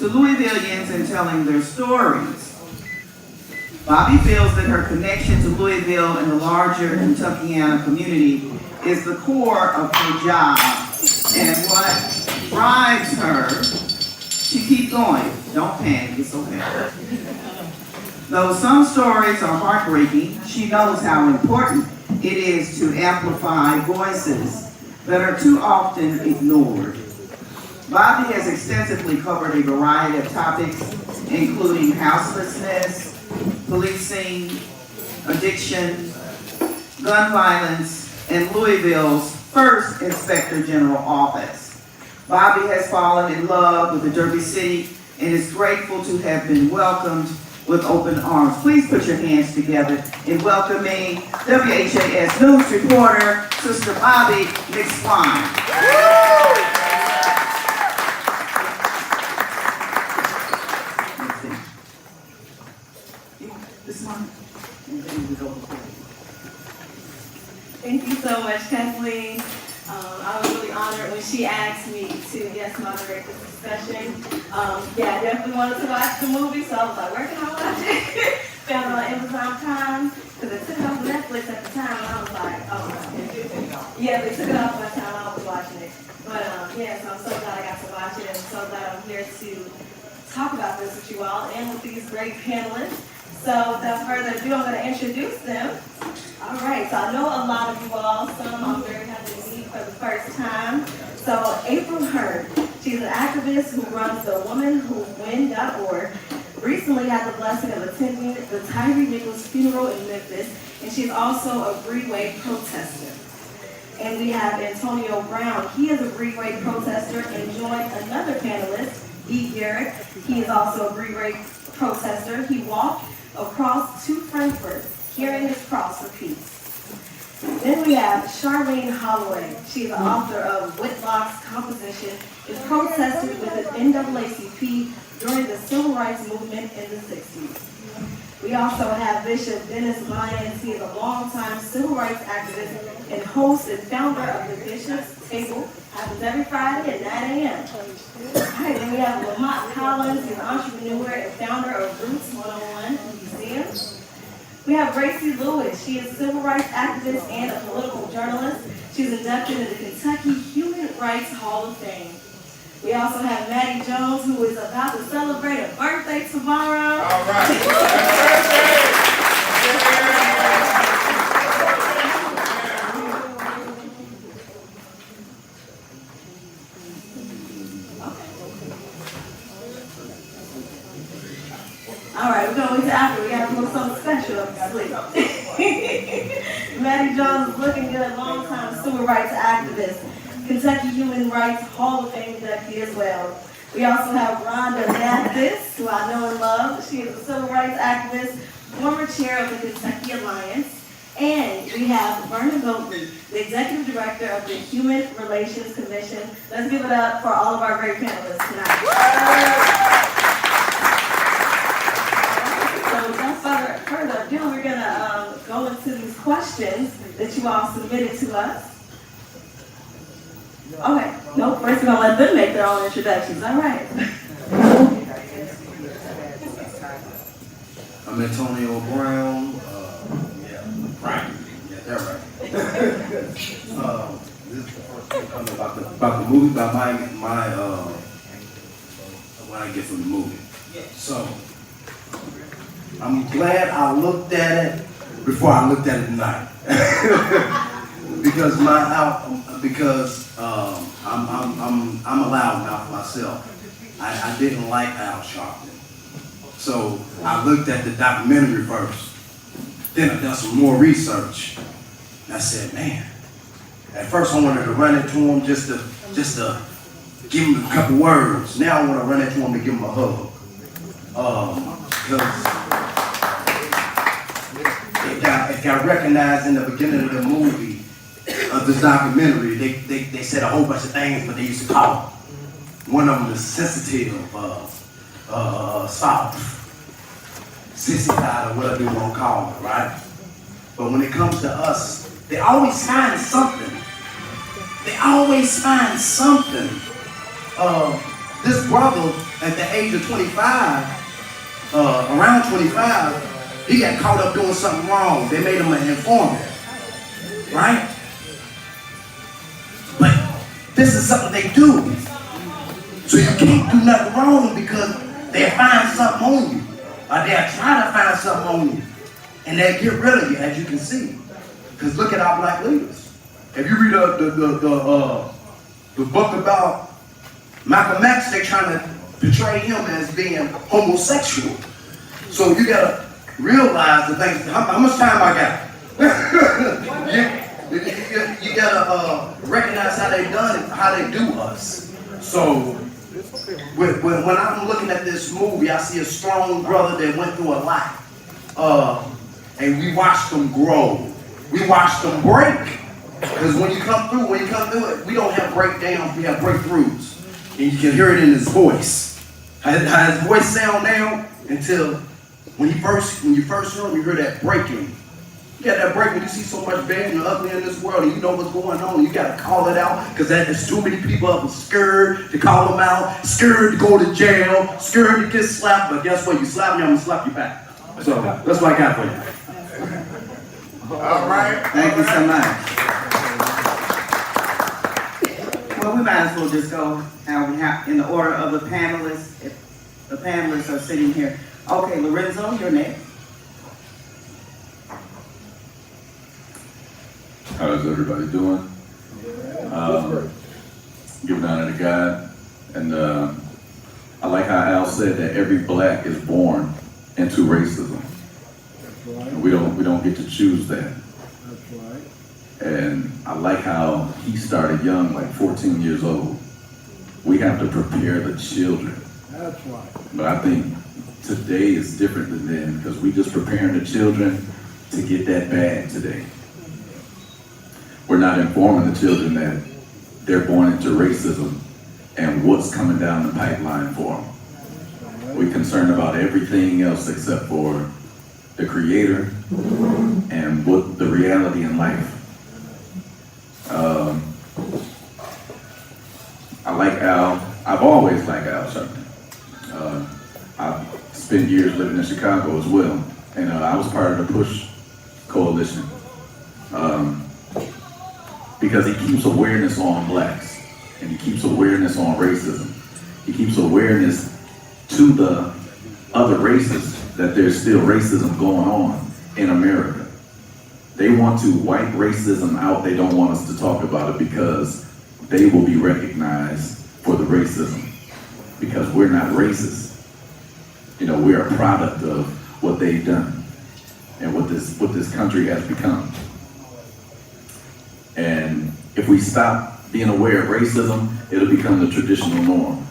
to Louisvillians and telling their stories. Bobbi feels that her connection to Louisville and the larger Kentuckiana community is the core of her job and what drives her to keep going. Don't panic, it's okay. Though some stories are heartbreaking, she knows how important it is to amplify voices that are too often ignored. Bobbi has extensively covered a variety of topics, including houselessness, policing, addiction, gun violence, and Louisville's first Inspector General office. Bobbi has fallen in love with the Derby City and is grateful to have been welcomed with open arms. Please put your hands together in welcoming WHAS News reporter, Sister Bobbi McSwine. Thank you so much, Kathleen. I was really honored when she asked me to guest moderate this discussion. Yeah, I definitely wanted to watch the movie, so I was like, where can I watch it? Found it on Amazon Prime, because it took it off Netflix at the time, and I was like, oh no. Yeah, they took it off by the time I was watching it. But yeah, so I'm so glad I got to watch it, and I'm so glad I'm here to talk about this with you all and with these great panelists. So without further ado, I'm going to introduce them. All right, so I know a lot of you all, some I'm very happy to meet for the first time. So April Heard, she's an activist who runs the WomenWhoWin.org, recently had the blessing of attending the Tyree Nichols funeral in Memphis, and she's also a Breedway protester. And we have Antonio Brown. He is a Breedway protester and joined another panelist, E. Garrett. He is also a Breedway protester. He walked across to Frankfurt, carrying his cross for peace. Then we have Charlene Holloway. She's the author of Whitlock's Composition, and protested with the NAACP during the Civil Rights Movement in the 60s. We also have Bishop Dennis Lyons. He is a longtime civil rights activist and host and founder of the Bishop's Table. Happens every Friday at 9 a.m. All right, then we have Lamont Collins. He's an entrepreneur and founder of Roots 101 Museum. We have Gracie Lewis. She is a civil rights activist and a political journalist. She's inducted into the Kentucky Human Rights Hall of Fame. We also have Maddie Jones, who is about to celebrate a birthday tomorrow. All right. Happy birthday! All right, we're going to wait till after. We got a little something special up your sleeve. Maddie Jones is looking good, longtime civil rights activist, Kentucky Human Rights Hall of Fame inductee as well. We also have Rhonda Mathis, who I know and love. She is a civil rights activist, former chair of the Kentucky Alliance. And we have Vernon Goldman, the executive director of the Human Relations Commission. Let's give it up for all of our great panelists tonight. So without further ado, we're going to go into these questions that you all submitted to us. Okay, no, first we're going to let them make their own introductions. All right. I'm Antonio Brown. Right. Yeah, that's right. This is the first thing coming about the movie, about my what I get from the movie. So I'm glad I looked at it before I looked at it tonight. because I'm a loudmouth myself. I didn't like Al Sharpton. So I looked at the documentary first. Then I done some more research. And I said, man, at first I wanted to run into him just to give him a couple words. Now I want to run into him to give him a hug. Because it got recognized in the beginning of the movie, of this documentary. They said a whole bunch of things, but they used to call him. One of them is sensitive, soft, sissified, or whatever you want to call it, right? But when it comes to us, they always find something. They always find something. This brother at the age of 25, around 25, he got caught up doing something wrong. They made him an informant, right? But this is something they do. So you can't do nothing wrong because they'll find something on you. Or they'll try to find something on you. And they'll get rid of you, as you can see. Because look at our black leaders. If you read the book about Malcolm X, they're trying to portray him as being homosexual. So you gotta realize the things. How much time I got? you gotta recognize how they done it, how they do us. So when I'm looking at this movie, I see a strong brother that went through a lot. And we watched them grow. We watched them break. Because when you come through it, we don't have breakdowns, we have breakthroughs. And you can hear it in his voice. How his voice sound now until when you first hear him, you hear that breaking. You got that break when you see so much bad and ugly in this world and you know what's going on. You got to call it out because there's too many people up scared to call them out, scared to go to jail, scared to get slapped. But guess what? You slap me, I'm going to slap you back. So that's what I got for you. All right. Thank you so much. Well, we might as well just go how we have in the order of the panelists. If the panelists are sitting here. Okay, Lorenzo, you're next. How's everybody doing? Giving honor to God. And I like how Al said that every black is born into racism. And we don't get to choose that. That's right. And I like how he started young, like 14 years old. We have to prepare the children. That's right. But I think today is different than then because we just preparing the children to get that bag today. We're not informing the children that they're born into racism and what's coming down the pipeline for them. We're concerned about everything else except for the Creator and what the reality in life. I like Al. I've always liked Al Sharpton. I've spent years living in Chicago as well, and I was part of the PUSH coalition because he keeps awareness on blacks, and he keeps awareness on racism. He keeps awareness to the other races that there's still racism going on in America. They want to wipe racism out. They don't want us to talk about it because they will be recognized for the racism because we're not racist. You know, we're a product of what they've done and what this country has become. And if we stop being aware of racism, it'll become the traditional norm.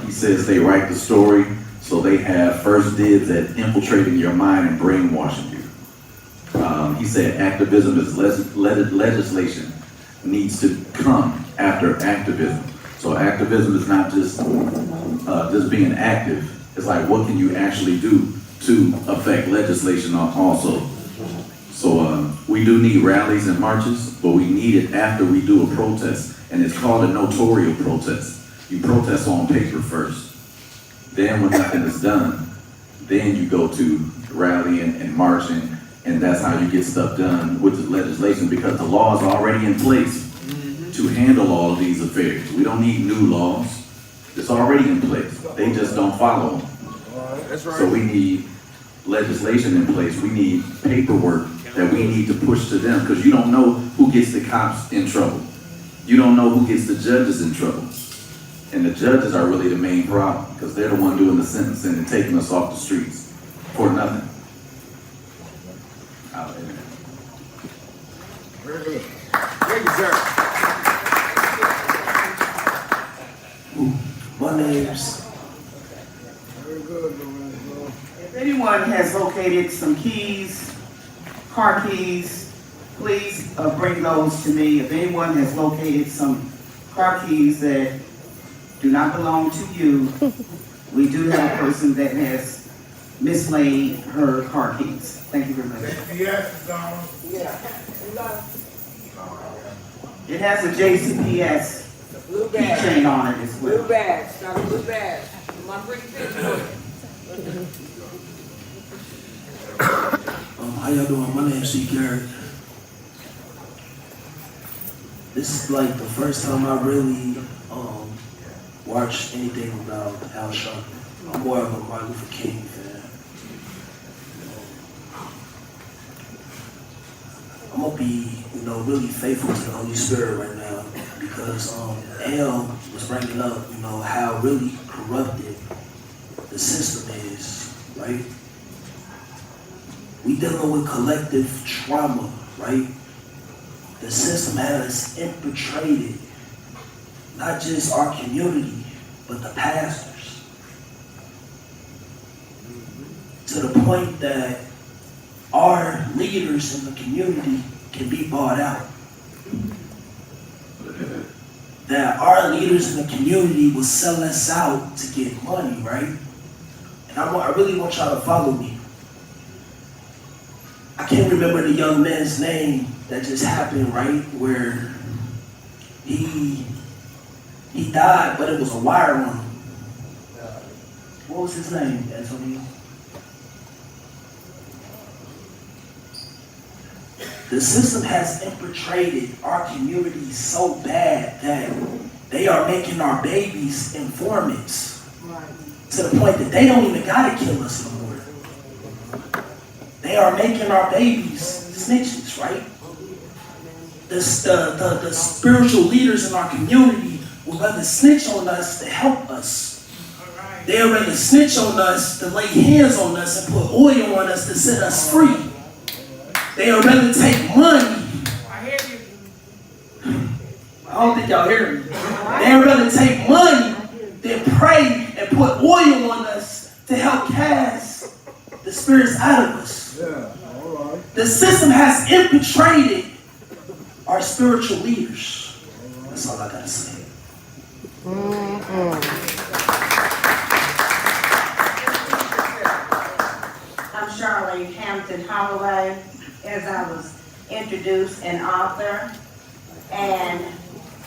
He says they write the story, so they have first dibs at infiltrating your mind and brainwashing you. He said activism is legislation needs to come after activism. So activism is not just being active. It's like, what can you actually do to affect legislation also? So we do need rallies and marches, but we need it after we do a protest, and it's called a notarial protest. You protest on paper first. Then when nothing is done, then you go to rallying and marching, and that's how you get stuff done with the legislation because the law is already in place to handle all of these affairs. We don't need new laws. It's already in place. They just don't follow them. That's right. So we need legislation in place. We need paperwork that we need to push to them because you don't know who gets the cops in trouble. You don't know who gets the judges in trouble. And the judges are really the main problem because they're the one doing the sentencing and taking us off the streets for nothing. Very good. Thank you, sir. My name's Very good, Lorenzo. If anyone has located some keys, car keys, please bring those to me. If anyone has located some car keys that do not belong to you, we do have a person that has mislaid her car keys. Thank you very much. Yes, is on. It has a JCPS Blue badge. keychain on it as well. Blue badge. Got a blue badge. How y'all doing? My name's C. Garrett. This is like the first time I really watched anything about Al Sharpton. I'm more of a Martin Luther King fan. I'm gonna be, really faithful to the Holy Spirit right now because Al was bringing up, how really corrupted the system is, right? We dealing with collective trauma, right? The system has infiltrated not just our community, but the pastors. To the point that our leaders in the community can be bought out. That our leaders in the community will sell us out to get money, right? And I really want y'all to follow me. I can't remember the young man's name that just happened, right? Where he died, but it was a wire on him. What was his name, Antonio? The system has infiltrated our community so bad that they are making our babies informants. To the point that they don't even gotta kill us no more. They are making our babies snitches, right? The spiritual leaders in our community will rather snitch on us to help us. They'll rather snitch on us to lay hands on us and put oil on us to set us free. They'll rather take money. I hear you. I don't think y'all hear me. They'll rather take money than pray and put oil on us to help cast the spirits out of us. Yeah, all right. The system has infiltrated our spiritual leaders. That's all I gotta say. I'm Shirley Hampton Holloway. As I was introduced, an author, and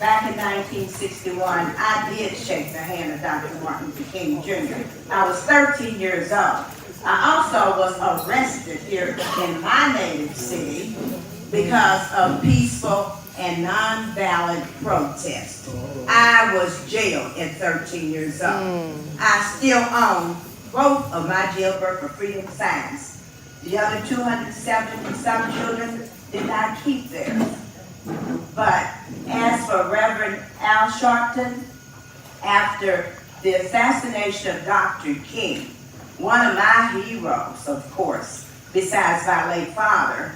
back in 1961, I did shake the hand of Dr. Martin Luther King Jr. I was 13 years old. I also was arrested here in my native city because of peaceful and non-valid protest. I was jailed at 13 years old. I still own both of my jailbird for freedom signs. The other 270 some children did not keep theirs. But as for Reverend Al Sharpton, after the assassination of Dr. King, one of my heroes, of course, besides my late father,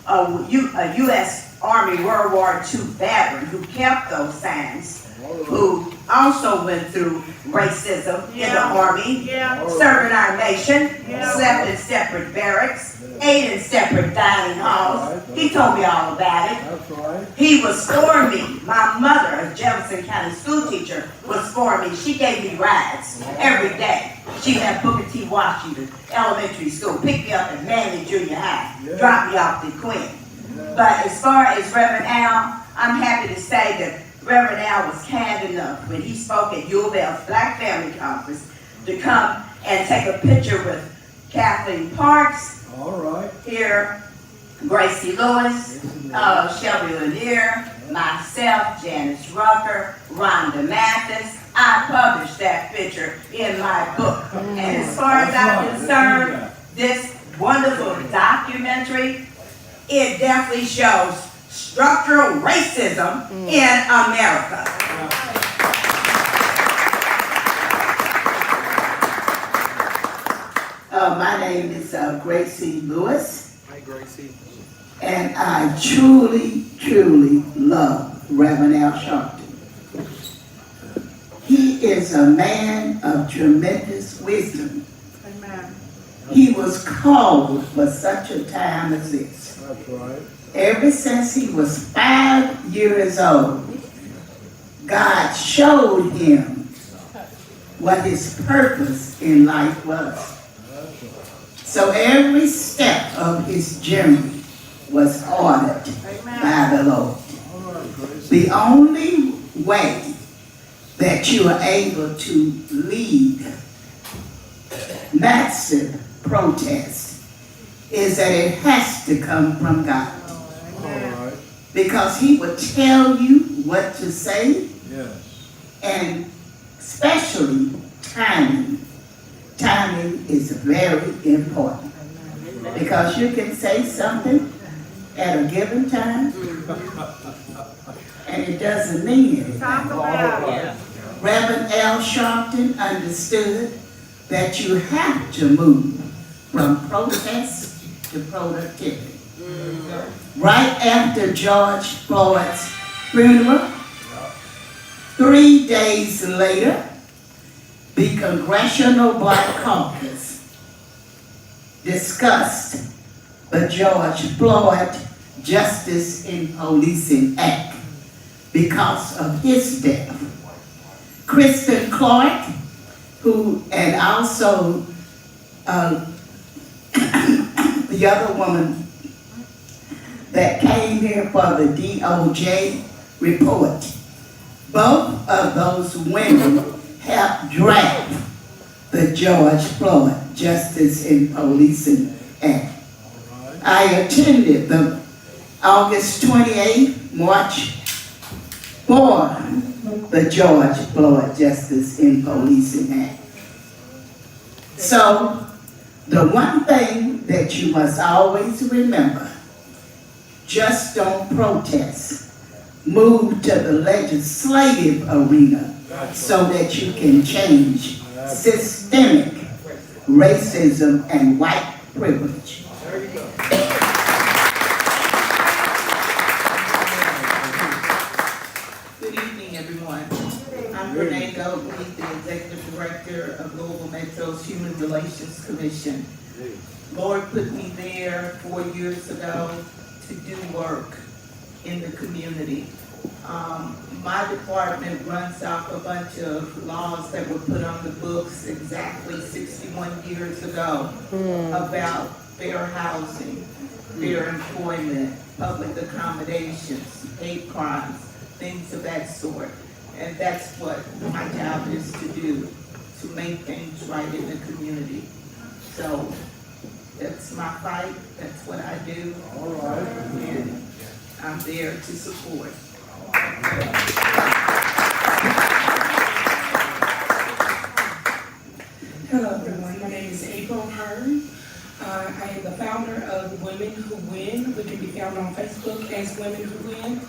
a U.S. Army World War II veteran who kept those signs, who also went through racism in the Army, serving our nation, slept in separate barracks, ate in separate dining halls. He told me all about it. He was for me. My mother, a Jefferson County school teacher, was for me. She gave me rides every day. She had Booker T. Washington Elementary School, pick me up at Manley Junior High, drop me off to Quinn. But as far as Reverend Al, I'm happy to say that Reverend Al was kind enough when he spoke at Louisville's Black Family Conference to come and take a picture with Kathleen Parks, here, Gracie Lewis, Shelby Lanier, myself, Janice Rucker, Rhonda Mathis. I published that picture in my book. And as far as I'm concerned, this wonderful documentary, it definitely shows structural racism in America. My name is Gracie Lewis. Hi, Gracie. And I truly, truly love Reverend Al Sharpton. He is a man of tremendous wisdom. Amen. He was called for such a time as this. That's right. Ever since he was 5 years old, God showed him what his purpose in life was. So every step of his journey was ordered by the Lord. The only way that you are able to lead massive protests is that it has to come from God. Alright. Because He will tell you what to say, Yes. and especially timing. Timing is very important. Because you can say something at a given time, and it doesn't mean anything. Reverend Al Sharpton understood that you have to move from protest to productivity. Right after George Floyd's funeral, 3 days later, the Congressional Black Caucus discussed the George Floyd Justice in Policing Act because of his death. Kristen Clark, and also the other woman that came here for the DOJ report, both of those women helped draft the George Floyd Justice in Policing Act. I attended the August 28th march for the George Floyd Justice in Policing Act. So, the one thing that you must always remember, just don't protest. Move to the legislative arena so that you can change systemic racism and white privilege. Good evening, everyone. I'm Renee Goldby, the Executive Director of Louisville Metro's Human Relations Commission. Lord put me there 4 years ago to do work in the community. My department runs off a bunch of laws that were put on the books exactly 61 years ago about fair housing, fair employment, public accommodations, hate crimes, things of that sort. And that's what my job is to do, to make things right in the community. So that's my fight, that's what I do. All right. And I'm there to support. Hello everyone, my name is April Hearn. I am the founder of Women Who Win. We can be found on Facebook as Women Who Win.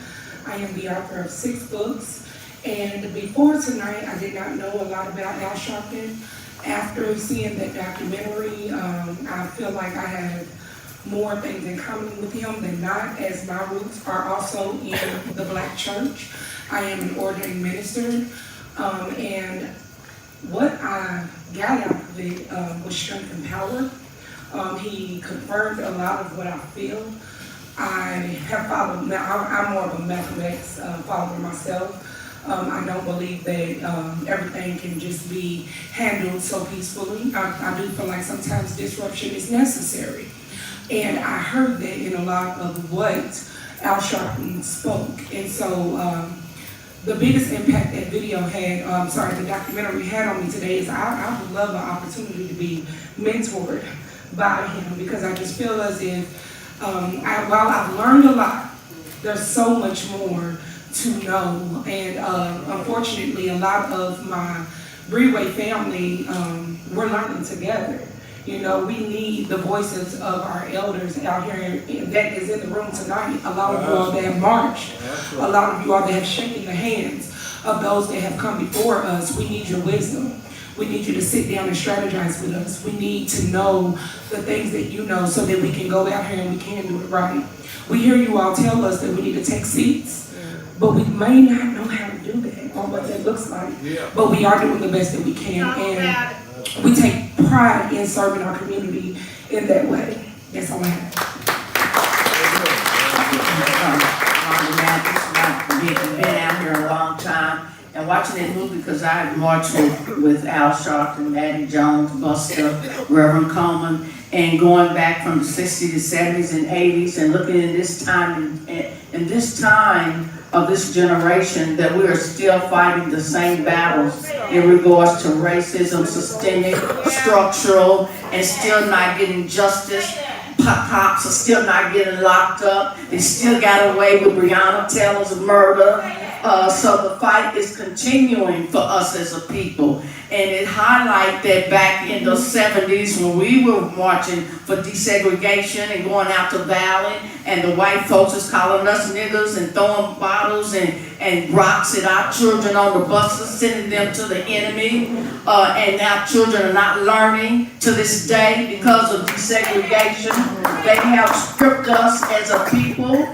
I am the author of 6 books. And before tonight, I did not know a lot about Al Sharpton. After seeing that documentary, I feel like I have more things in common with him than not, as my roots are also in the Black church. I am an ordained minister, and what I got out of it was strength and power. He confirmed a lot of what I feel. I have followed, I'm more of a Malcolm X follower myself. I don't believe that everything can just be handled so peacefully. I do feel like sometimes disruption is necessary. And I heard that in a lot of what Al Sharpton spoke. And so the biggest impact that video had, the documentary had on me today is I would love an opportunity to be mentored by him, because I just feel as if, while I've learned a lot, there's so much more to know. And unfortunately, a lot of my Breeway family, we're learning together. You know, we need the voices of our elders out here that is in the room tonight. A lot of you all that have marched, a lot of you all that have shaken the hands of those that have come before us. We need your wisdom. We need you to sit down and strategize with us. We need to know the things that you know so that we can go out here and we can do it right. We hear you all tell us that we need to take seats, but we may not know how to do that or what that looks like. But we are doing the best that we can, and we take pride in serving our community in that way. That's all I have. I've been out here a long time and watching that movie, because I marched with Al Sharpton, Maddie Jones, Buster, Reverend Coleman, and going back from the 60s, 70s, and 80s, and looking in this time, and this time of this generation that we are still fighting the same battles in regards to racism, systemic, structural, and still not getting justice. Cops are still not getting locked up. They still got away with Breonna Taylor's murder. So the fight is continuing for us as a people. And it highlights that back in the 70s when we were marching for desegregation and going out to Valley, and the white folks is calling us niggers and throwing bottles and rocks at our children on the buses, sending them to the enemy. And our children are not learning to this day because of desegregation. They have stripped us as a people.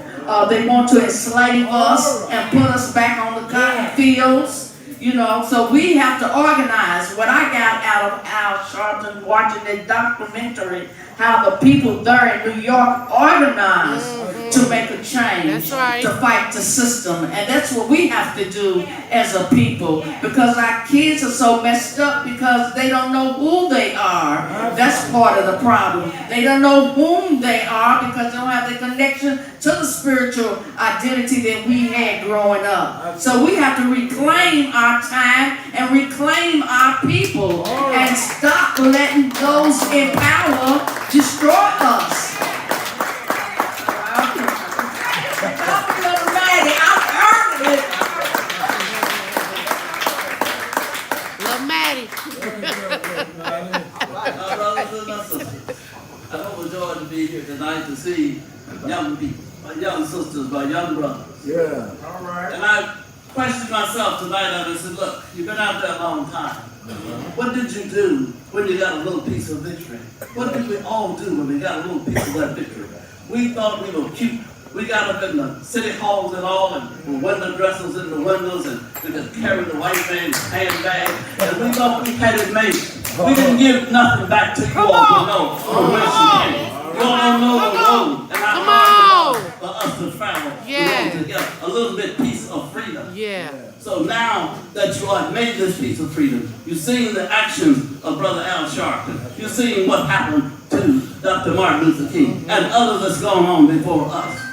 They want to enslave us and put us back on the cotton fields. You know, so we have to organize. What I got out of Al Sharpton watching that documentary, how the people there in New York organized to make a change, to fight the system. And that's what we have to do as a people, because our kids are so messed up because they don't know who they are. That's part of the problem. They don't know whom they are because they don't have the connection to the spiritual identity that we had growing up. So we have to reclaim our time and reclaim our people and stop letting those in power destroy us. I'm overjoyed to be here tonight to see young people, my young sisters, my young brothers. Yeah. All right. And I questioned myself tonight and I said, look, you've been out there a long time. What did you do when you got a little piece of victory? What did we all do when we got a little piece of that victory? We thought we were cute. We got up in the city halls and all, and with window dressers in the windows, and we could carry the white man's handbag, and we thought we had it made. We didn't give nothing back to you all to know from where she came. You all don't know the road, and I want for us to travel together. A little bit piece of freedom. Yeah. So now that you have made this piece of freedom, you've seen the actions of Brother Al Sharpton. You've seen what happened to Dr. Martin Luther King and others that's gone on before us.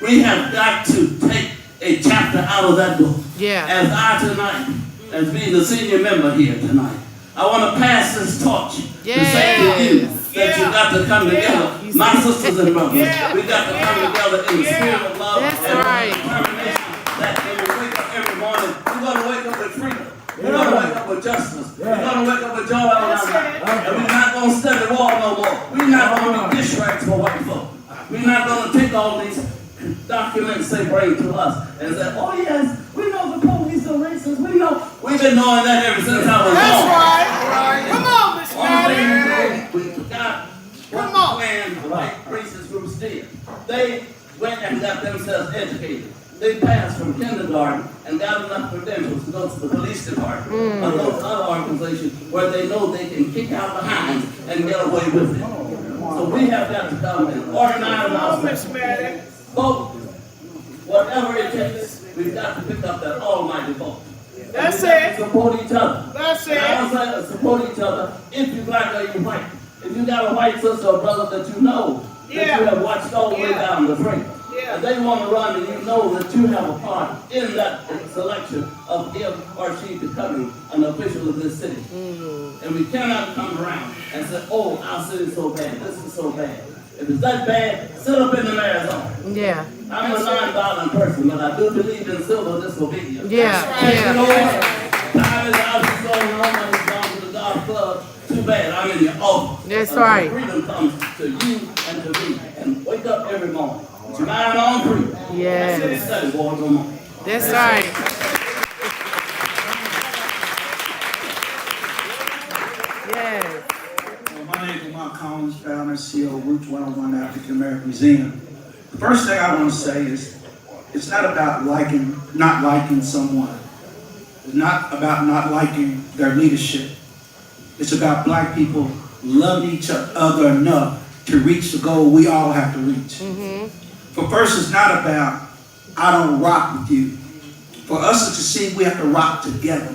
We have got to take a chapter out of that book. Yeah. As I tonight, as being the senior member here tonight, I want to pass this torch to say to you that you got to come together. My sisters and brothers, we got to come together in the spirit of love and determination that when we wake up every morning, we're going to wake up with freedom. We're going to wake up with justice. We're going to wake up with joy in our life. And we're not going to study war no more. We're not going to be dish rags for white folk. We're not going to take all these documents they bring to us and say, oh yes, we know the police are racist. We know. We've been knowing that ever since I was born. That's right. Come on, Miss Maddie. We forgot what plan the white racist groups did. They went and got themselves educated. They passed from kindergarten and got enough credentials to go to the police department or those other organizations where they know they can kick out the hinds and get away with it. So we have got to come and organize ourselves. Vote, whatever it takes, we've got to pick up that almighty vote. That's it. Support each other. That's it. And I was support each other if you're black or you're white. If you got a white sister or brother that you know, that you have watched all the way down the street, and they want to run and you know that you have a part in that selection of him or she becoming an official of this city. And we cannot come around and say, oh, our city's so bad, this is so bad. If it's that bad, sit up in the mayor's office. Yeah. I'm a non-violent person, but I do believe in civil disobedience. Yeah. Take it over. Time is out, it's going home, and it's gone to the golf club. Too bad, I'm in your office. That's right. Freedom comes to you and to me. And wake up every morning. Put your mind on freedom. Yes. And study war no more. That's right. Yes. My name is Mark Collins, founder and CEO of Route 101 African American Museum. The first thing I want to say is, it's not about not liking someone. It's not about not liking their leadership. It's about black people loving each other enough to reach the goal we all have to reach. For first, it's not about, I don't rock with you. For us to see, we have to rock together.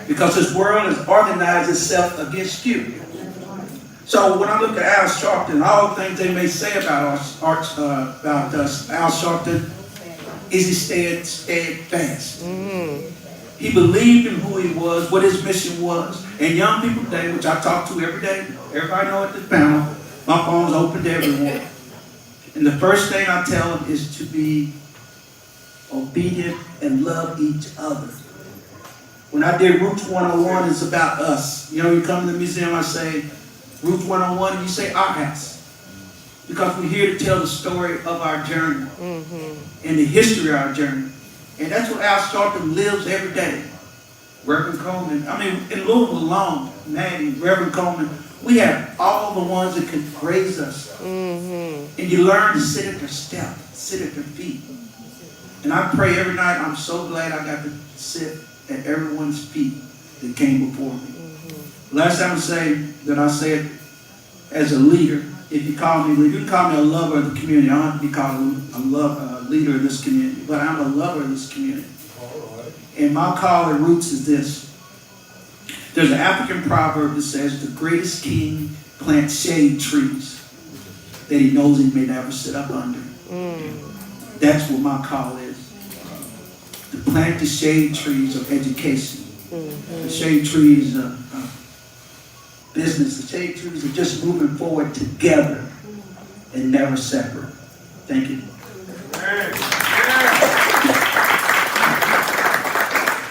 Because this world has organized itself against you. So when I look at Al Sharpton, all the things they may say about us, Al Sharpton, is he stayed steadfast. He believed in who he was, what his mission was. And young people today, which I talk to every day, everybody know at this panel, my phone's open to everyone. And the first thing I tell them is to be obedient and love each other. When I did Roots 101, it's about us. You know, you come to the museum, I say, Roots 101, and you say our house. Because we're here to tell the story of our journey and the history of our journey. And that's what Al Sharpton lives every day. Reverend Coleman, I mean, in Louisville alone, Maddie, Reverend Coleman, we have all the ones that can raise us. And you learn to sit at their step, sit at their feet. And I pray every night, I'm so glad I got to sit at everyone's feet that came before me. Last time I say that I said, as a leader, if you call me leader, you can call me a lover of the community. I don't have to be called a leader of this community, but I'm a lover of this community. And my call at Roots is this. There's an African proverb that says, the greatest king plants shade trees that he knows he may never sit up under. That's what my call is. To plant the shade trees of education. The shade trees of business. The shade trees of just moving forward together and never separate. Thank you.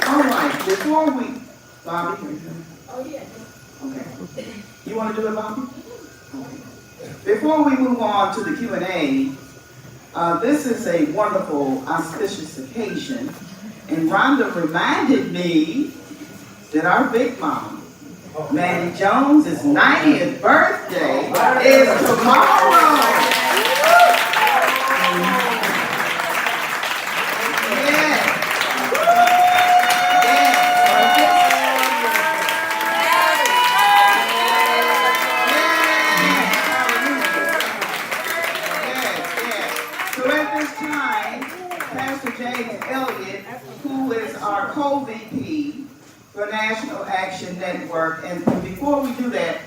All right, before we, Bobbi? Oh, yeah. Okay. You want to do it, Bobbi? Okay. Before we move on to the Q&A, this is a wonderful, auspicious occasion. And Rhonda reminded me that our big mama, Maddie Jones' 90th birthday is tomorrow. Co-VP for National Action Network. And before we do that,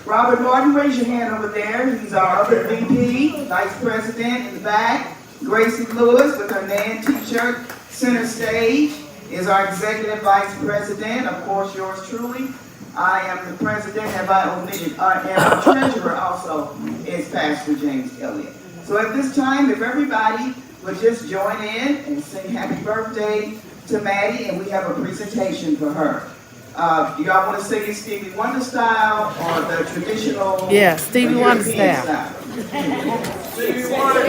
Robert Martin, raise your hand over there. He's our other VP, Vice President in the back. Gracie Lewis with her Nan t-shirt. Center stage is our Executive Vice President, of course yours truly. I am the President, have I omitted? And our Treasurer also is Pastor James Elliott. So at this time, if everybody would just join in and sing happy birthday to Maddie, and we have a presentation for her. Do y'all want to sing it Stevie Wonder style or the traditional? Yeah, Stevie Wonder style. Stevie Wonder.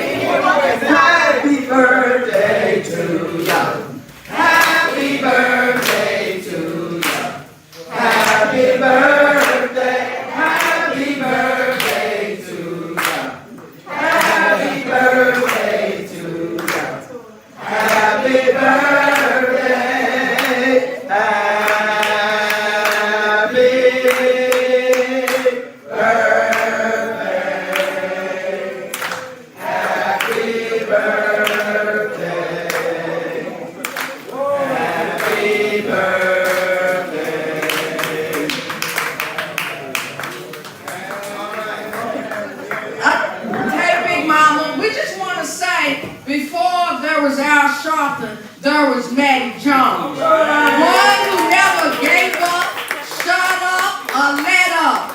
Happy birthday to ya. Happy birthday to ya. Happy birthday. Happy birthday to ya. Happy birthday to ya. Happy birthday. There was Maddie Jones, one who never gave up, shut up, or let up.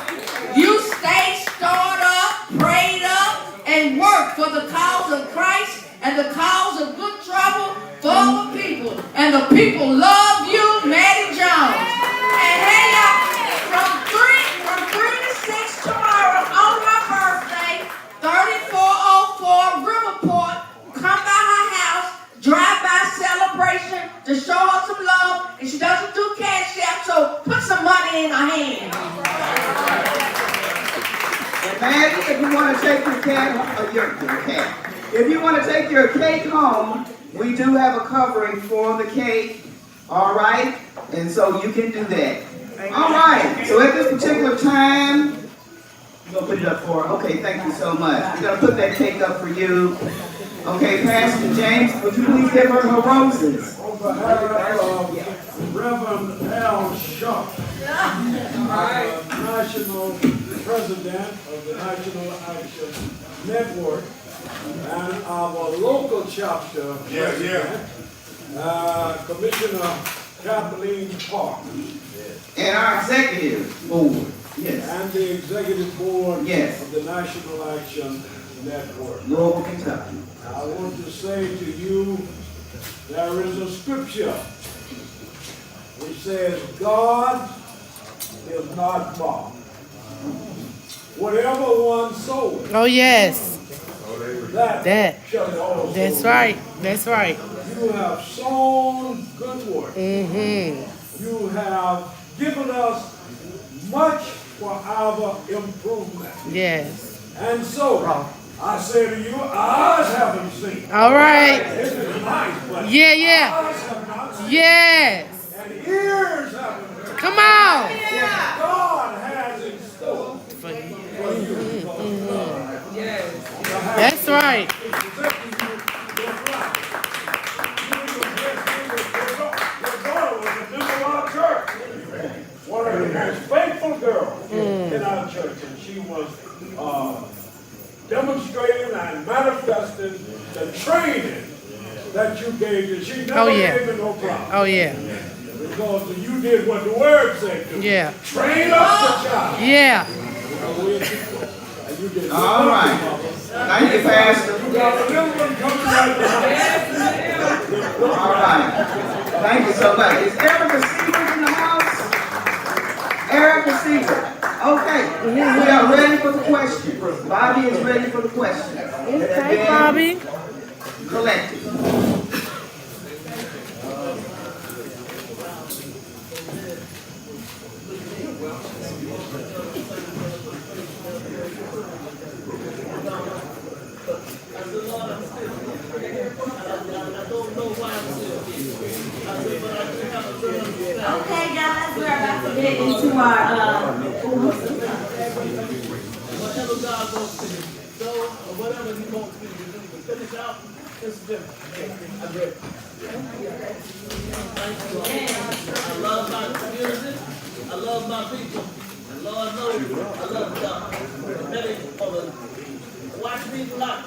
You stayed stored up, prayed up, and worked for the cause of Christ and the cause of good trouble for the people. And the people love you, Maddie Jones. And hey, y'all, from 3 to 6 tomorrow on my birthday, 3404 Riverport, come by her house, drive-by celebration to show her some love, and she doesn't do cash app, so put some money in her hand. And Maddie, if you want to take if you want to take your cake home, we do have a covering for the cake, all right? And so you can do that. All right, so at this particular time, you're going to put it up for her. Okay, thank you so much. We're going to put that cake up for you. Okay, Pastor James, would you please give her her roses? Reverend Al Sharp, National President of the National Action Network, And our local chapter president, Commissioner Kathleen Park. And our executive board, yes, And the executive board Yes. of the National Action Network. Louisville, Kentucky. I want to say to you, there is a scripture which says, God is not mocked. Whatever one sows, Oh, yes. that shall also That's reap. right. That's right. You have sown good work. Mm-hmm. You have given us much for our improvement. Yes. And so, I say to you, eyes haven't seen. All right. This is nice, but Yeah, yeah. eyes have not seen. Yes. And ears haven't heard. Come on. What God has in store for you. That's right. One of the most faithful girls in our church, and she was demonstrating and manifesting the training that you gave her. She never Oh, yeah. gave her no problem. Oh, yeah. Because you did what the word said to. Yeah. Train up the child. Yeah. And you did All right. Thank you, Pastor. You got a little one coming right behind. All right. Thank you so much. Is Erica Seaver in the house? Erica Seaver. Okay. We are ready for the question. Bobbi is ready for the question. Okay, Bobbi. Collected. Okay, guys, we're about to get into our, Whatever God wants to do, or whatever He wants me to do, to finish out this different. I'm ready. Thank you, Lord. I love my community. I love my people. And Lord knows I love God. I'm ready for the watch me block.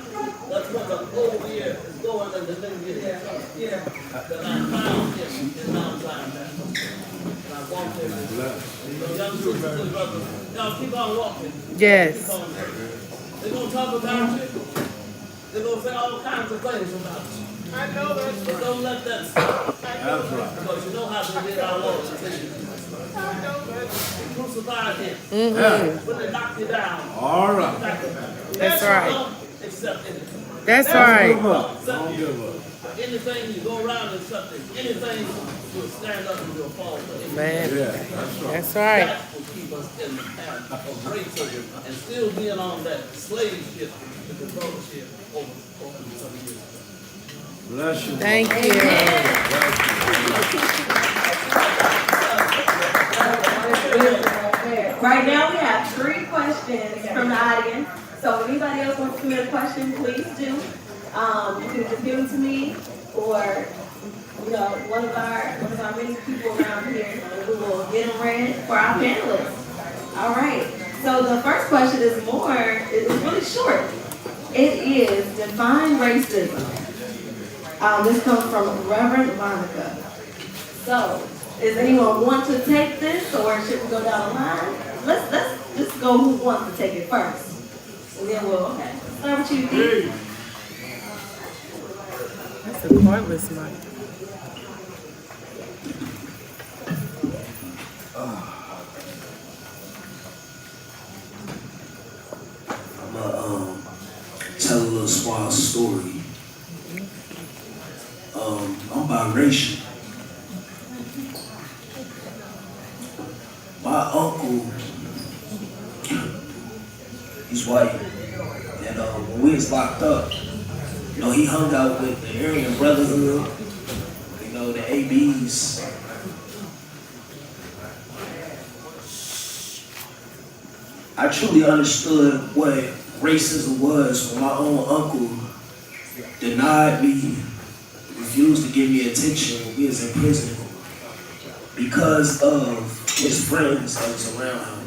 That's what the old year is going and the new year. Yeah. That I found here in Mount Zion. And I walked in. So young sisters and brothers, y'all keep on walking. Yes. They're going to talk about you. They're going to say all kinds of things about you. I know that. But don't let that stop. That's right. Because you know how they did our Lord and Savior. I know that. They crucified Him. Mm-hmm. When they knocked you down. All right. That's right. Accept anything. That's right. Don't give up. Anything you go around accepting, anything will stand up and you'll fall. Man. Yeah, that's right. That's right. That will keep us in the path of racism and still being on that slave ship, the control ship over some years. Bless you. Thank you. right now we have 3 questions from the audience. So if anybody else wants to submit a question, please do. You can just give them to me or one of our many people around here, and we will get them read for our panelists. All right. So the first question is really short. It is define racism. This comes from Reverend Monica. So, does anyone want to take this, or should we go down the line? Let's just go who wants to take it first. And then okay. Start with you, Dee. That's a pointless mic. I'm gonna tell a little small story. I'm biracial. My uncle, he's white, and when we was locked up, he hung out with the Aryan Brotherhood, the ABs. I truly understood what racism was when my own uncle denied me, refused to give me attention when we was in prison because of his friends that was around him.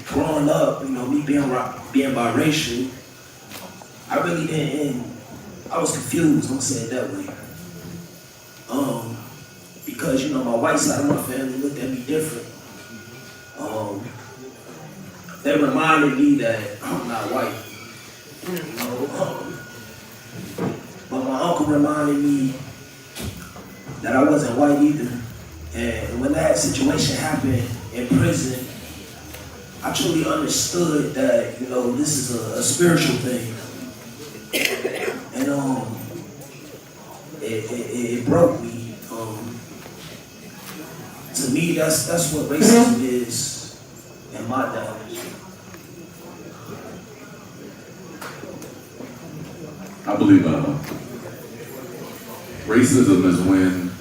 Growing up, me being biracial, I really didn't, I was confused, I'm gonna say it that way. Because, you know, my white side of my family looked at me different. They reminded me that I'm not white. You know, but my uncle reminded me that I wasn't white either. And when that situation happened in prison, I truly understood that, you know, this is a spiritual thing. And it broke me. To me, that's what racism is in my definition. I believe racism is when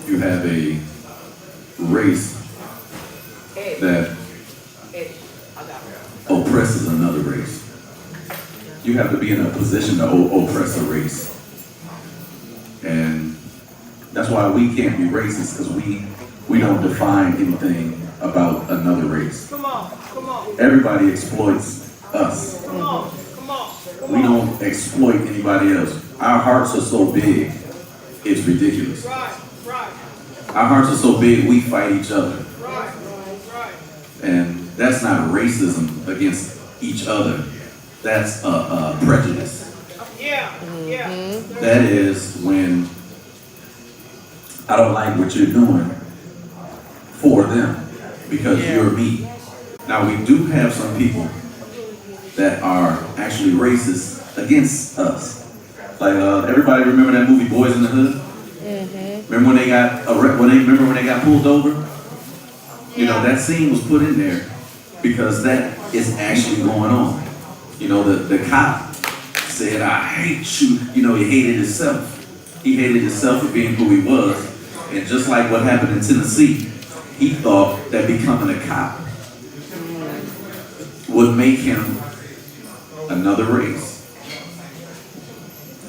you have a race that oppresses another race. You have to be in a position to oppress a race. And that's why we can't be racist, because we don't define anything about another race. Come on. Everybody exploits us. Come on. We don't exploit anybody else. Our hearts are so big, it's ridiculous. Right. Our hearts are so big, we fight each other. Right. And that's not racism against each other. That's a prejudice. Yeah. That is when I don't like what you're doing for them because you're me. Now we do have some people that are actually racist against us. Like everybody remember that movie Boys in the Hood? Remember when they got remember when they got pulled over? You know, that scene was put in there because that is actually going on. You know, the cop said, "I hate you." You know, he hated himself. He hated himself for being who he was. And just like what happened in Tennessee, he thought that becoming a cop would make him another race.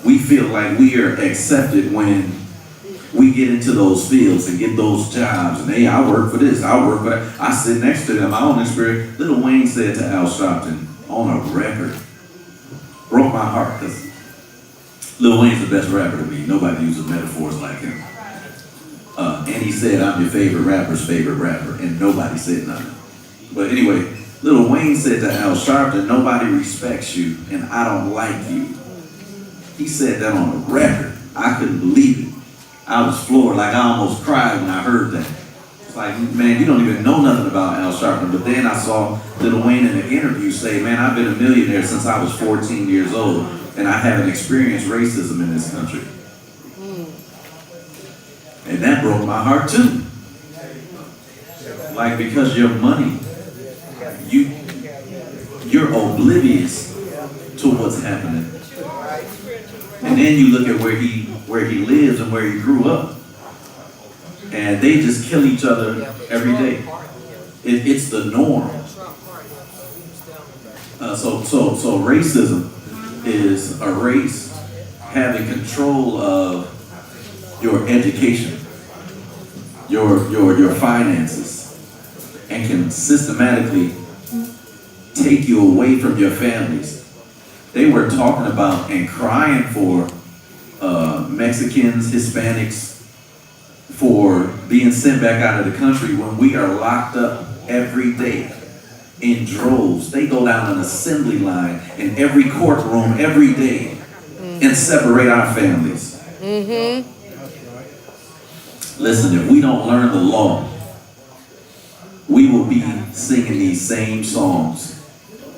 We feel like we are accepted when we get into those fields and get those jobs. And hey, I work for this, I work for that. I sit next to them. My own experience. Lil Wayne said to Al Sharpton on a record, broke my heart, because Lil Wayne's the best rapper to me. Nobody uses metaphors like him. And he said, "I'm your favorite rapper's favorite rapper," and nobody said nothing. But anyway, Lil Wayne said to Al Sharpton, "Nobody respects you, and I don't like you." He said that on a record. I couldn't believe it. I was floored, like I almost cried when I heard that. It's like, man, you don't even know nothing about Al Sharpton. But then I saw Lil Wayne in an interview say, "Man, I've been a millionaire since I was 14 years old, and I haven't experienced racism in this country." And that broke my heart too. Like, because your money, you're oblivious to what's happening. And then you look at where he lives and where he grew up, and they just kill each other every day. It's the norm. So racism is a race having control of your education, your finances, and can systematically take you away from your families. They were talking about and crying for Mexicans, Hispanics, for being sent back out of the country when we are locked up every day in droves. They go down an assembly line in every courtroom every day and separate our families. Listen, if we don't learn the law, we will be singing these same songs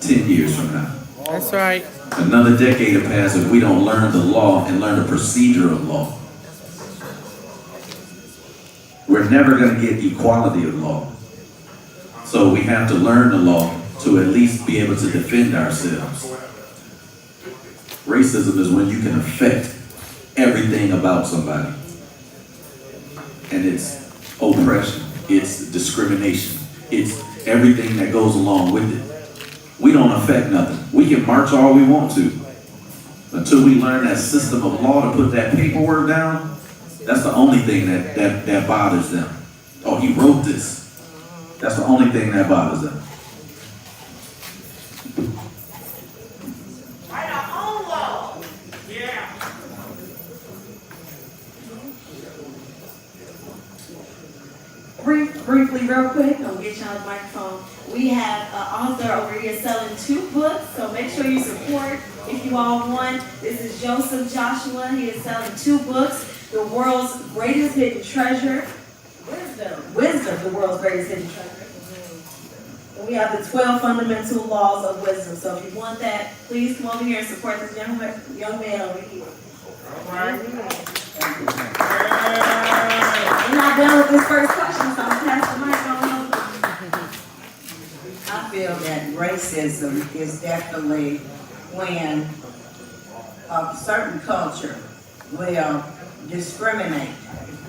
10 years from now. That's right. Another decade will pass if we don't learn the law and learn the procedure of law. We're never going to get equality of law. So we have to learn the law to at least be able to defend ourselves. Racism is when you can affect everything about somebody. And it's oppression, it's discrimination, it's everything that goes along with it. We don't affect nothing. We can march all we want to. Until we learn that system of law to put that paperwork down, that's the only thing that bothers them. Oh, he wrote this. That's the only thing that bothers them. Write our own law. really real quick, I'm gonna get y'all the microphone. We have an author over here selling 2 books, so make sure you support if you all want. This is Joseph Joshua. He is selling 2 books, The World's Greatest Hidden Treasure. Wisdom, the world's greatest hidden treasure. And we have the 12 fundamental laws of wisdom. So if you want that, please come over here and support this young man over here. All right. We're not done with this first question, so I'm gonna pass the mic on over. I feel that racism is definitely when a certain culture will discriminate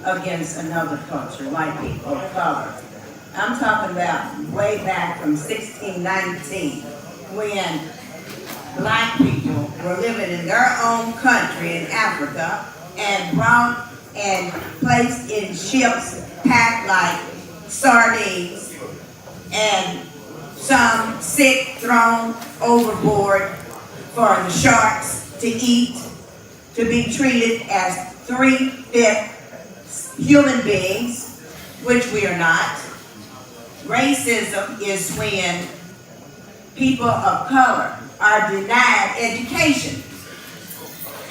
against another culture, like people of color. I'm talking about way back from 1619, when black people were living in their own country in Africa and brought and placed in ships packed like sardines, and some sick thrown overboard for the sharks to eat, to be treated as 3/5 human beings, which we are not. Racism is when people of color are denied education.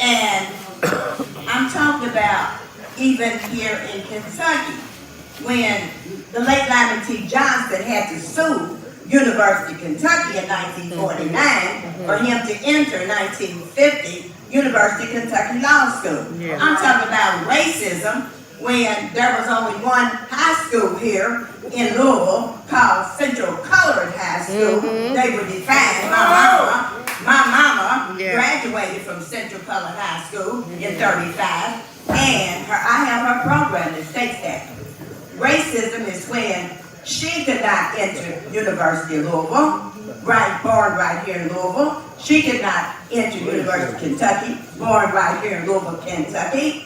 And I'm talking about even here in Kentucky, when the late Lyman T. Johnson had to sue University of Kentucky in 1949 for him to enter 1950 University of Kentucky Law School. Yeah. I'm talking about racism when there was only one high school here in Louisville called Central Colored High School. They were defined. My mama graduated from Central Colored High School in 35, and I have her program that states that. Racism is when she could not enter University of Louisville, born right here in Louisville. She could not enter University of Kentucky, born right here in Louisville, Kentucky.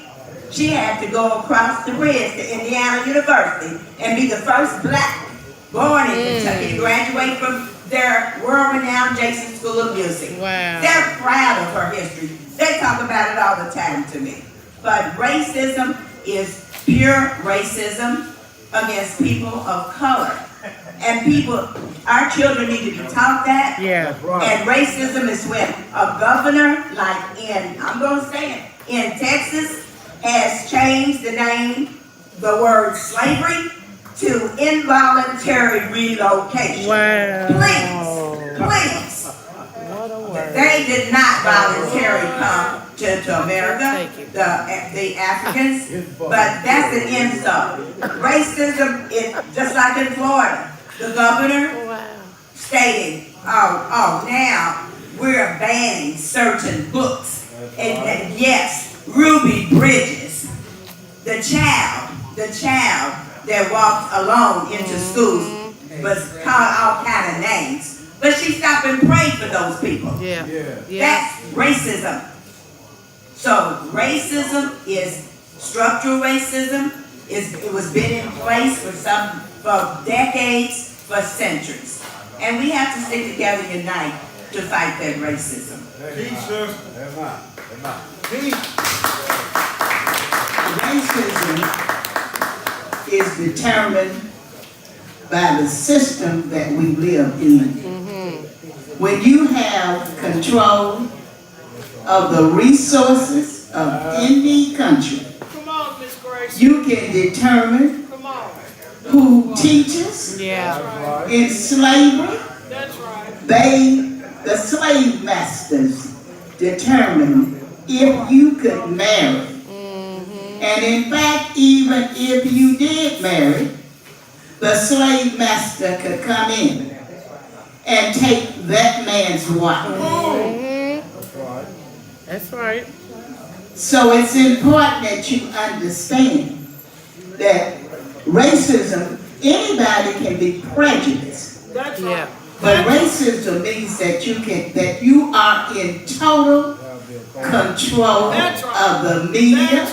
She had to go across the bridge to Indiana University and be the first black born in Kentucky to graduate from their world-renowned Jackson School of Music. Wow. They're proud of her history. They talk about it all the time to me. But racism is pure racism against people of color. And our children need to be taught that. Yeah. And racism is when a governor, like I'm going to say it, in Texas, has changed the word slavery to involuntary relocation. Wow. Please. They did not voluntarily come to America, the Africans, but that's an insult. Racism is just like in Florida. The governor stated, now we're banning certain books. And yes, Ruby Bridges, the child that walked alone into schools, was called all kind of names. But she stopped and prayed for those people. Yeah. That's racism. So racism is structural racism. It was been in place for decades, for centuries. And we have to stick together and unite to fight that racism. Racism is determined by the system that we live in. When you have control of the resources of any country, you can determine who teaches in slavery. The slave masters determined if you could marry. And in fact, even if you did marry, the slave master could come in and take that man's wife. That's right. So it's important that you understand that racism, anybody can be prejudiced. That's right. But racism means that you are in total control of the media.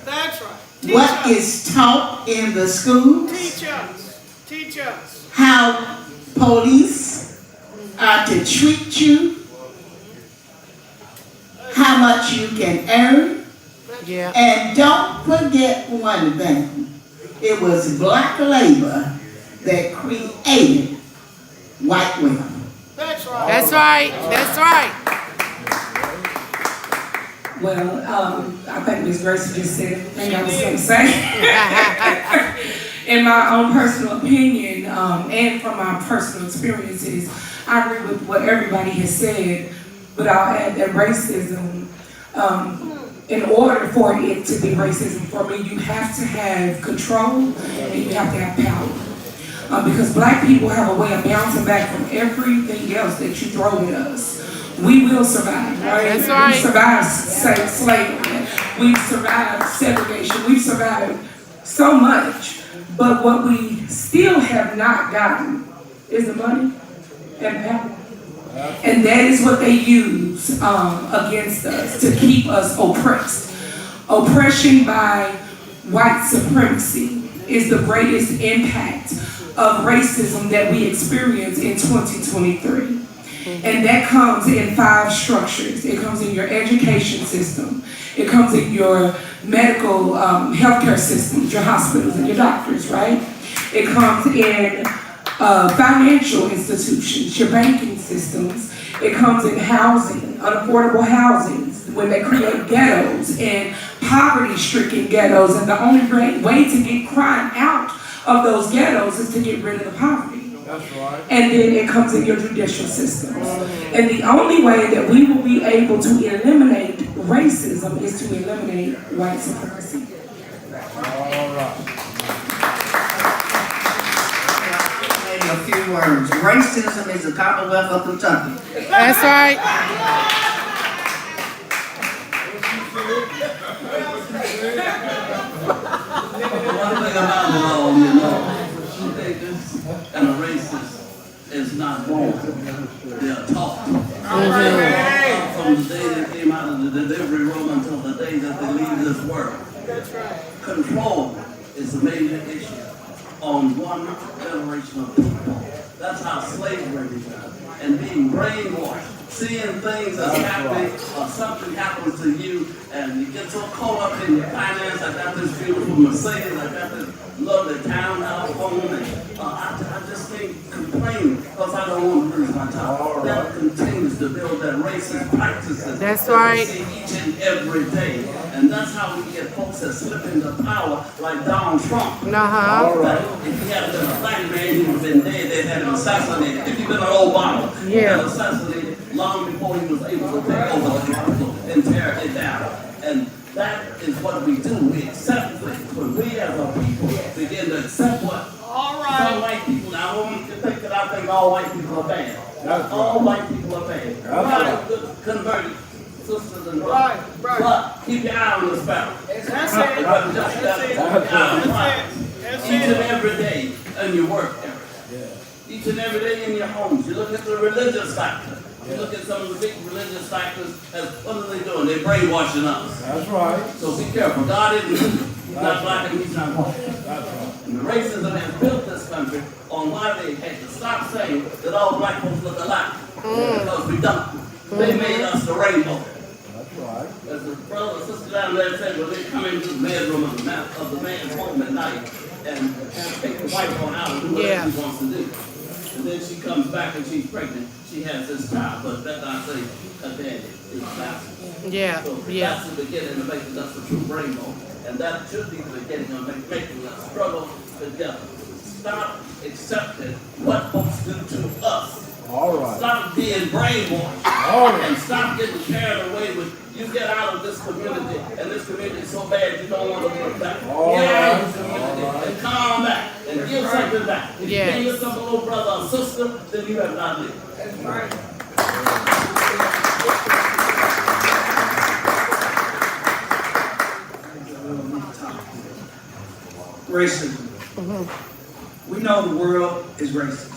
That's right. What is taught in the schools. Teach us. How police are to treat you. How much you can earn. And don't forget one thing. It was black labor that created white women. That's right. That's right. That's right. Well, I think Ms. Gracie just said everything I was going to say. In my own personal opinion, and from my personal experiences, I agree with what everybody has said, but I'll add that racism, in order for it to be racism for me, you have to have control and you have to have power. Because black people have a way of bouncing back from everything else that you throw at us. We will survive, right? That's right. We survived slavery. We've survived segregation. We've survived so much. But what we still have not gotten is the money and power. And that is what they use against us to keep us oppressed. Oppression by white supremacy is the greatest impact of racism that we experience in 2023. And that comes in 5 structures. It comes in your education system. It comes in your medical healthcare systems, your hospitals and your doctors, right? It comes in financial institutions, your banking systems. It comes in housing, unaffordable housing, when they create ghettos and poverty-stricken ghettos. And the only way to get crime out of those ghettos is to get rid of the poverty. That's right. And then it comes in your judicial systems. And the only way that we will be able to eliminate racism is to eliminate white supremacy. All right. A few words. Racism is the Commonwealth of Kentucky. That's right. One thing about the law, you know, and a racist is not born. They are taught. From the day they came out of the delivery room until the day that they leave this world. That's right. Control is a major issue on one generation of people. That's how slavery began. And being brainwashed, seeing things that's happening, or something happens to you, and you get so caught up in your finance. I got this beautiful Mercedes, I got this lovely townhouse home, and I just can't complain because I don't want to lose my job. That continues to build that racist practices. That's that right. we see each and every day. And that's how we get folks that slip into power like Donald Trump. That if he had been a black man, he would have been dead. They had him assassinated. If he'd been an Obama, he had assassinated long before he was able to take over the Capitol and tear it down. And that is what we do. We accept things. When we as a people begin to accept what some white people, now I don't want you to think that I think all white people are bad. All white people are bad. Good converted sisters and brothers. But keep your eye on the sparrow. That's Each and every day in your work area. Each and every day in your homes. You look at the religious factor. You look at some of the big religious factors, and what are they doing? They're brainwashing us. That's right. So be careful. God isn't He's not black and he's not white. That's right. And the racism has built this country on why they had to stop saying that all black folks look alike. Because we don't. They made us the rainbow. That's right. As the brother and sister down there said, when they come into the bedroom of the man's home at night and take the white one out and do whatever he wants to do. And then she comes back and she's pregnant. She has this child, but that I say, her daddy is bastard. So that's the beginning of making us a true rainbow. And that should be the beginning of making us struggle together. Stop accepting what folks do to us. All right. Stop being brainwashed. All right. And stop getting carried away with, you get out of this community, and this community is so bad you don't want to look back. All Get out of right. this community and come back and give something back. If you can't give something, little brother or sister, then you have not lived. That's right. Racism. We know the world is racist.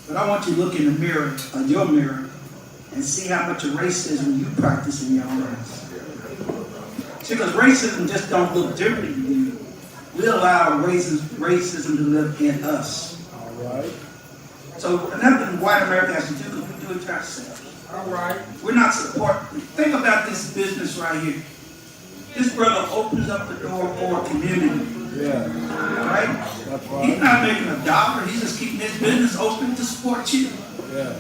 But I want you to look in the mirror, your mirror, and see how much of racism you practice in your own lives. See, because racism just don't look different to you. We allow racism to live in us. All right. So nothing white America has to do, because we do it to ourselves. All right. We're not supporting. Think about this business right here. This brother opens up the door for a community. Yeah. Right? That's right. He's not making $1. He's just keeping his business open to support you. Yeah.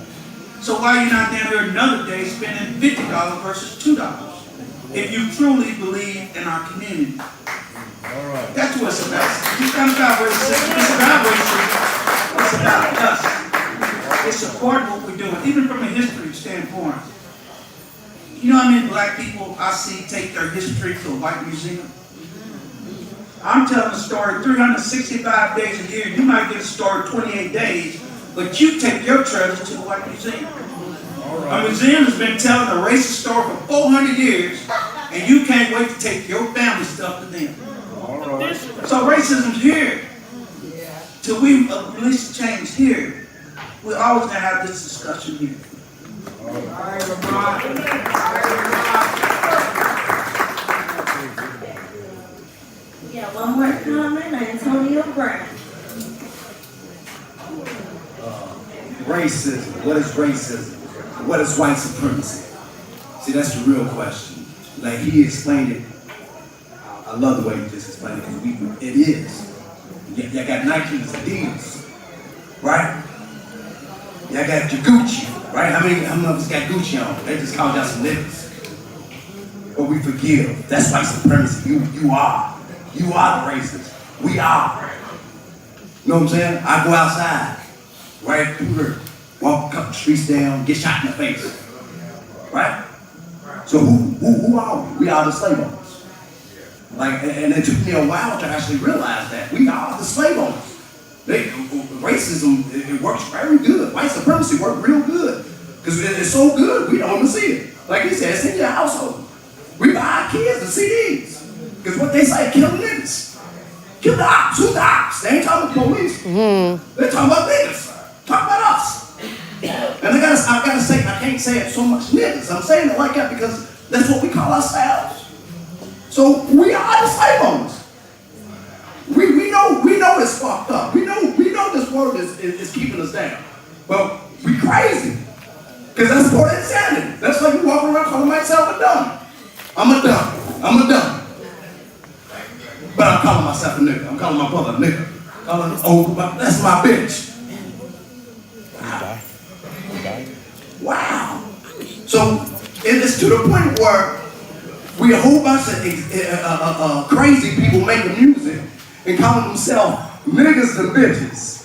So why are you not down here another day spending $50 versus $2? If you truly believe in our community. All right. That's what it's about. It's not about racism. It's about racism. It's about us. It's supporting what we're doing, even from a history standpoint. You know how many black people I see take their history to a white museum? I'm telling a story 365 days a year. You might get a story 28 days, but you take your treasure to the white museum. A museum has been telling a racist story for 400 years, and you can't wait to take your family stuff to them. So racism's here. Till we release change here, we're always going to have this discussion here. Yeah, one more comment, Antonio Brown. Racism. What is racism? What is white supremacy? See, that's the real question. Like he explained it. I love the way he just explained it because it is. Y'all got Nike's, Adidas, right? Y'all got your Gucci, right? How many of us got Gucci on? They just called y'all some niggas. But we forgive. That's white supremacy. You are. You are the racist. We are. You know what I'm saying? I go outside, right through here, walk a couple streets down, get shot in the face. Right? So who are we? We are the slave owners. Like, and it took me a while to actually realize that. We are the slave owners. Racism, it works very good. White supremacy works real good. Because it's so good, we don't want to see it. Like he said, it's in your household. We buy our kids the CDs. Because what they say, kill the niggas. Kill the ops. Who's the ops? They ain't talking about the police. They're talking about niggas. Talk about us. And I gotta say, I can't say it so much niggas. I'm saying it like that because that's what we call ourselves. So we are the slave owners. We know it's fucked up. We know this world is keeping us down. But we crazy. Because that's part of insanity. That's like me walking around calling myself a dumb. I'm a dumb. But I'm calling myself a nigga. I'm calling my brother a nigga. That's my bitch. Wow. So it's to the point where we a whole bunch of crazy people making music and calling themselves niggas and bitches.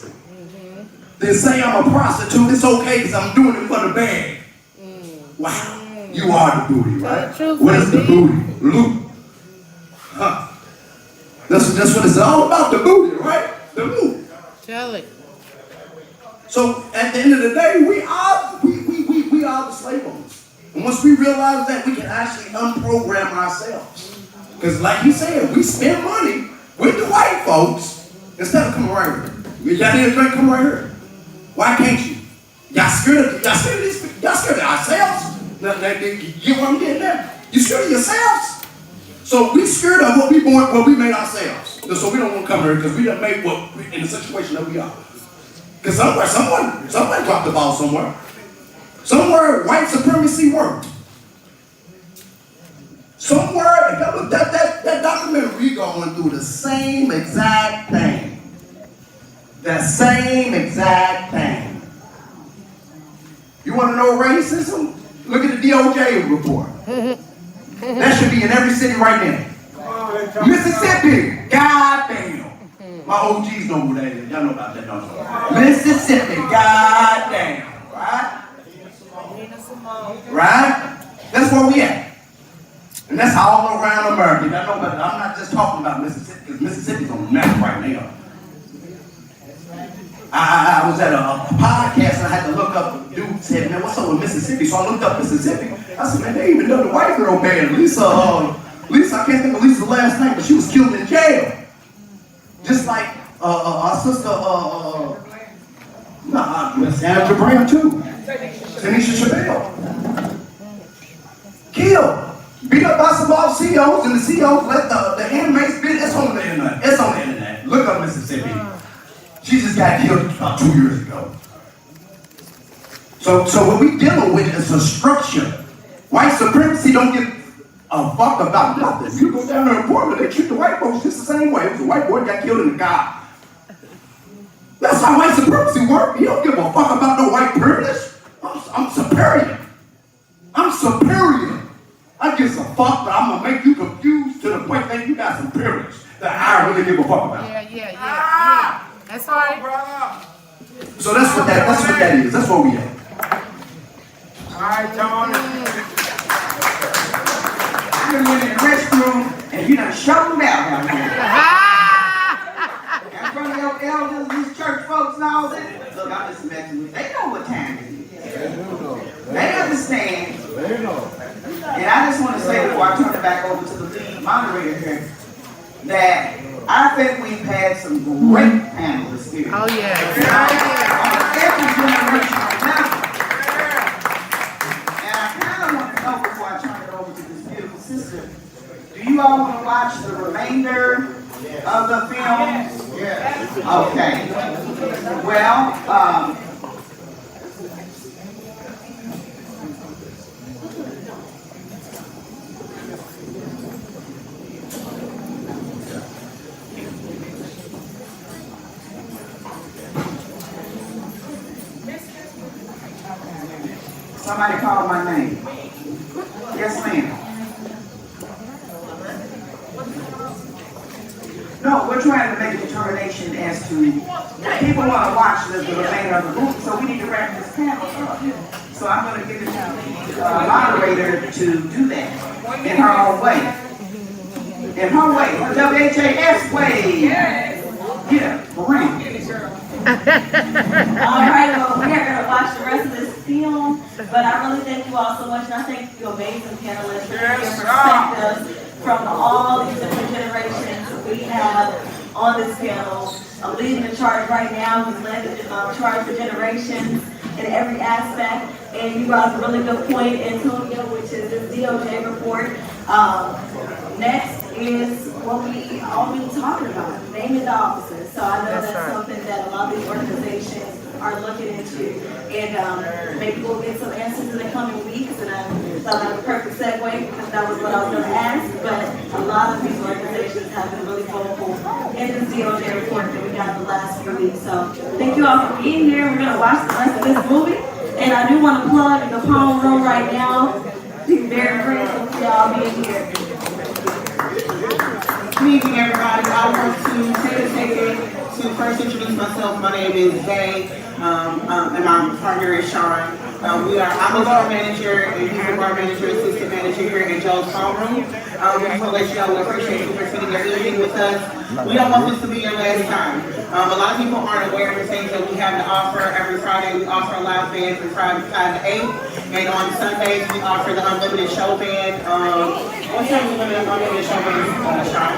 They say I'm a prostitute. It's okay because I'm doing it for the bag. Wow. You are the booty, right? What is the booty? Loot. Huh. That's what it's all about, the booty, right? The loot. Tell it. So at the end of the day, we are the slave owners. And once we realize that, we can actually unprogram ourselves. Because like he said, we spend money with the white folks instead of coming right here. Y'all need a drink, come right here. Why can't you? Y'all scared of ourselves? You get what I'm getting at? You scared of yourselves? So we scared of what we made ourselves. So we don't want to come here because we done made in the situation that we are. Because somebody dropped the ball somewhere. Somewhere white supremacy worked. Somewhere, if y'all look at that documentary, you're going through the same exact thing. The same exact thing. You want to know racism? Look at the DOJ report. That should be in every city right now. Mississippi, goddamn. My OGs know who that is. Y'all know about that, don't you? Mississippi, goddamn. Right? Right? That's where we at. And that's all around America. Y'all know about it. I'm not just talking about Mississippi, because Mississippi's on the map right now. I was at a podcast and I had to look up. A dude said, man, what's up with Mississippi? So I looked up Mississippi. I said, man, they even done the white girl band. Lisa, I can't think of Lisa's last name, but she was killed in jail. Just like our sister, Sandra Brown too. Tanisha Chabelle. Killed. Beat up by some old CEOs, and the CEOs let the inmates bid. It's on the internet. It's on the internet. Look up Mississippi. She just got killed about 2 years ago. So what we dealing with is a structure. White supremacy don't get a fuck about nothing. You go down there in Portland, they treat the white folks just the same way. It was a white boy that got killed in the car. That's how white supremacy works. You don't give a fuck about no white privilege. I'm superior. I'm superior. I give a fuck, but I'm gonna make you confused to the point that you got some privilege that I really give a fuck about. Yeah. That's right. So that's what that is. That's what we at. All right, Tony. I done went in the restroom and you done showed out here. In front of your elders, these church folks and all that. Look, I'm just messing with you. They know what time it is. They understand. And I just want to say before I turn it back over to the lead moderator here, that I think we've had some great panelists here. Oh, yeah. On every generational level. And I kind of want to know before I turn it over to this beautiful sister, do you all want to watch the remainder of the film? Yes. Okay. Well, somebody called my name. Yes, ma'am. No, we're trying to make a determination as to, people want to watch the remainder of the movie, so we need to wrap this panel up. So I'm going to give it to the moderator to do that in her own way. In her way, her WHAS way. Yeah, Maureen. All right, well, we are going to watch the rest of this film, but I really thank you all so much, and I thank you amazing panelists for your perspectives from all these different generations we have on this panel. I'm leading the charge right now. We've led the charge for generations in every aspect, and you brought up a really good point, Antonio, which is this DOJ report. Next is what we all been talking about, naming the officers. So I know that's something that a lot of these organizations are looking into, and maybe we'll get some answers in the coming weeks. And I thought that was a perfect segue because that was what I was going to ask. But a lot of these organizations have been really vocal in this DOJ report that we got the last few weeks. So thank you all for being here. We're going to watch the rest of this movie, and I do want to plug the Palm Room right now. I'm very grateful for y'all being here. Good evening, everybody. I want to take a second to first introduce myself. My name is Zay, and my partner is Sean. I'm a bar manager, and he's a bar manager, assistant manager here at Joe's Palm Room. We just want to let you know we appreciate you for spending your evening with us. We don't want this to be your last time. A lot of people aren't aware of the things that we have to offer. Every Friday, we offer a live band from 5 to 8, and on Sundays, we offer the unlimited show band. What time is the unlimited show band, Sean?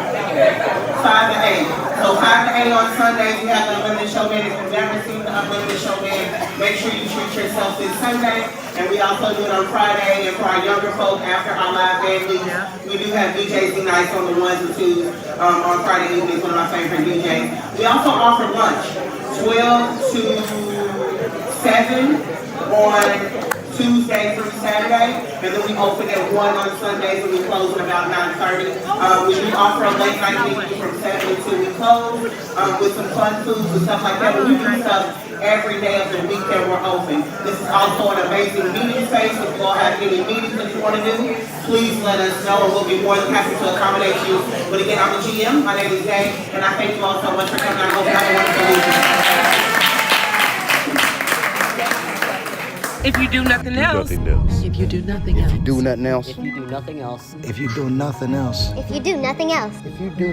5 to 8. So 5 to 8 on Sundays, we have the unlimited show band. If you've never seen the unlimited show band, make sure you treat yourself this Sunday. And we also do it on Friday, and for our younger folk, after our live band leaves, we do have DJs be nice on the 1s and 2s on Friday evenings, one of my favorite DJs. We also offer lunch, 12 to 7 on Tuesday through Saturday, and then we open at 1 on Sundays, and we close at about 9:30. We do offer a late night menu from 7 until we close, with some fun foods and stuff like that, but we do stuff every day of the week that we're open. This is also an amazing meeting space. If you all have any meetings that you want to do, please let us know, and we'll be more than happy to accommodate you. But again, I'm the GM. My name is Jay, and I thank you all so much for coming. I hope you have a wonderful evening. If you do nothing else. If you do nothing else. If you do nothing else. If you do nothing else. If you do nothing else. If you do nothing else. If you do nothing